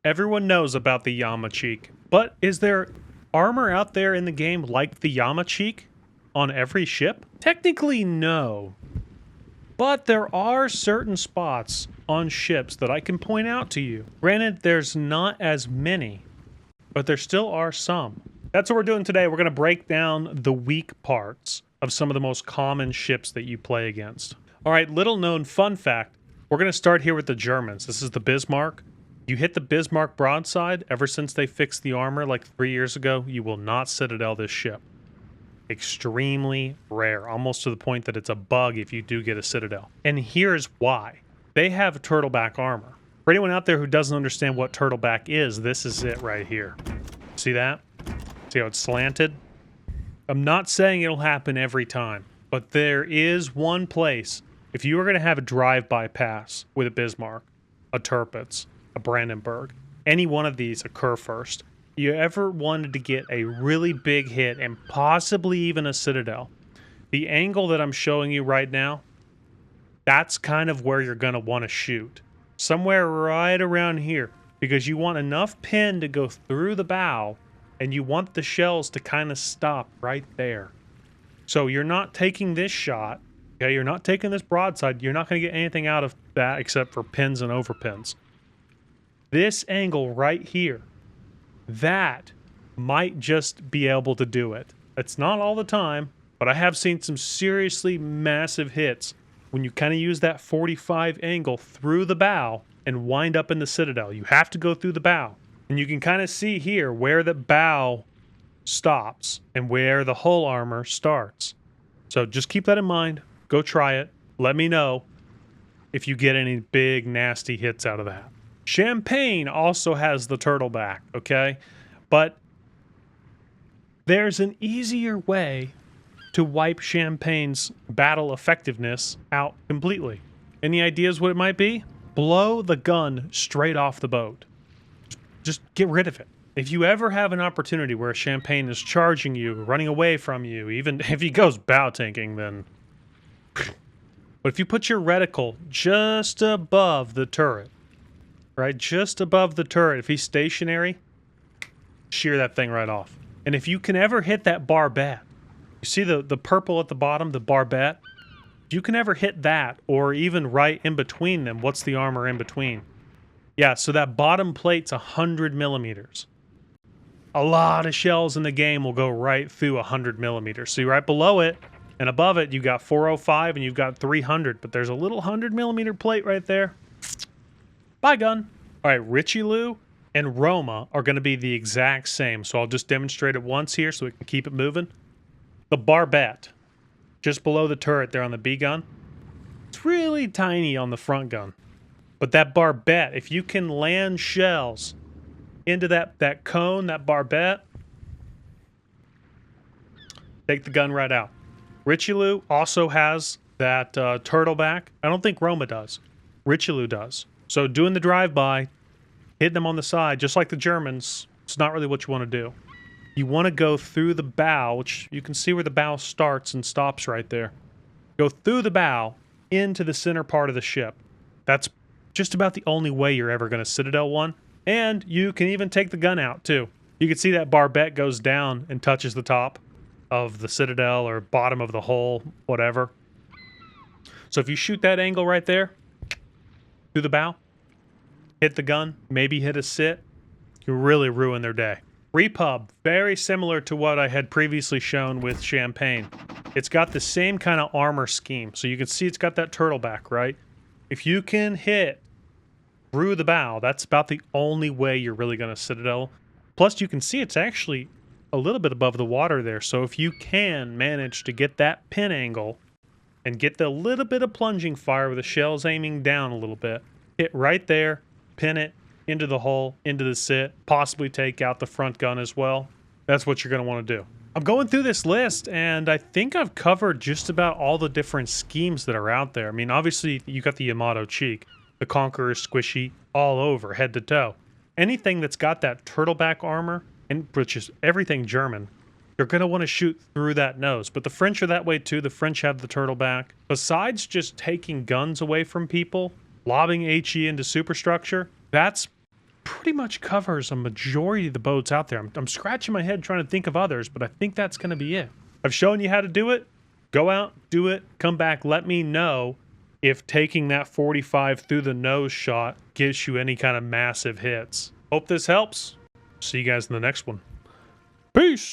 Everyone knows about the Yamato, but is there armor out there in the game like the Yamato on every ship? Technically, no. But there are certain spots on ships that I can point out to you. Granted, there's not as many, but there still are some. That's what we're doing today. We're going to break down the weak parts of some of the most common ships that you play against. All right, little known fun fact. We're going to start here with the Germans. This is the Bismarck. You hit the Bismarck broadside, ever since they fixed the armor like 3 years ago, you will not citadel this ship. Extremely rare, almost to the point that it's a bug if you do get a citadel. And here's why. They have turtleback armor. For anyone out there who doesn't understand what turtleback is, this is it right here. See that? See how it's slanted? I'm not saying it'll happen every time, but there is one place. If you were going to have a drive-by pass with a Bismarck, a Tirpitz, a Brandenburg, any one of these occur first. You ever wanted to get a really big hit and possibly even a citadel, the angle that I'm showing you right now, that's kind of where you're going to want to shoot. Somewhere right around here, because you want enough pin to go through the bow, and you want the shells to kind of stop right there. So you're not taking this shot, okay? You're not taking this broadside. You're not going to get anything out of that except for pins and overpins. This angle right here, that might just be able to do it. It's not all the time, but I have seen some seriously massive hits when you kind of use that 45 angle through the bow and wind up in the citadel. You have to go through the bow. And you can kind of see here where the bow stops and where the hull armor starts. So just keep that in mind. Go try it. Let me know if you get any big, nasty hits out of that. Champagne also has the turtleback, okay? But there's an easier way to wipe Champagne's battle effectiveness out completely. Any ideas what it might be? Blow the gun straight off the boat. Just get rid of it. If you ever have an opportunity where a Champagne is charging you, running away from you, even if he goes bow tanking, then... But if you put your reticle just above the turret, right, just above the turret, if he's stationary, shear that thing right off. And if you can ever hit that barbette, you see the purple at the bottom, the barbette? If you can ever hit that, or even right in between them, what's the armor in between? Yeah, so that bottom plate's 100 millimeters. A lot of shells in the game will go right through 100 millimeters. See, right below it and above it, you've got 405 and you've got 300, but there's a little 100 millimeter plate right there. Bye, gun. All right, Richelieu and Roma are going to be the exact same, so I'll just demonstrate it once here so we can keep it moving. The barbette, just below the turret there on the B gun, it's really tiny on the front gun. But that barbette, if you can land shells into that cone, that barbette, take the gun right out. Richelieu also has that turtleback. I don't think Roma does. Richelieu does. So doing the drive-by, hitting them on the side, just like the Germans, it's not really what you want to do. You want to go through the bow, which you can see where the bow starts and stops right there. Go through the bow into the center part of the ship. That's just about the only way you're ever going to citadel one. And you can even take the gun out, too. You can see that barbette goes down and touches the top of the citadel or bottom of the hull, whatever. So if you shoot that angle right there, through the bow, hit the gun, maybe hit a sit, you really ruin their day. Repub, very similar to what I had previously shown with Champagne. It's got the same kind of armor scheme. So you can see it's got that turtleback, right? If you can hit through the bow, that's about the only way you're really going to citadel. Plus, you can see it's actually a little bit above the water there. So if you can manage to get that pin angle and get the little bit of plunging fire with the shells aiming down a little bit, hit right there, pin it into the hull, into the sit, possibly take out the front gun as well. That's what you're going to want to do. I'm going through this list, and I think I've covered just about all the different schemes that are out there. I mean, obviously, you got the Yamato cheek, the Conqueror squishy, all over, head to toe. Anything that's got that turtleback armor, and which is everything German, you're going to want to shoot through that nose. But the French are that way too. The French have the turtleback. Besides just taking guns away from people, lobbing HE into superstructure, that's pretty much covers a majority of the boats out there. I'm scratching my head trying to think of others, but I think that's going to be it. I've shown you how to do it. Go out, do it, come back, let me know if taking that 45 through the nose shot gives you any kind of massive hits. Hope this helps. See you guys in the next one. Peace!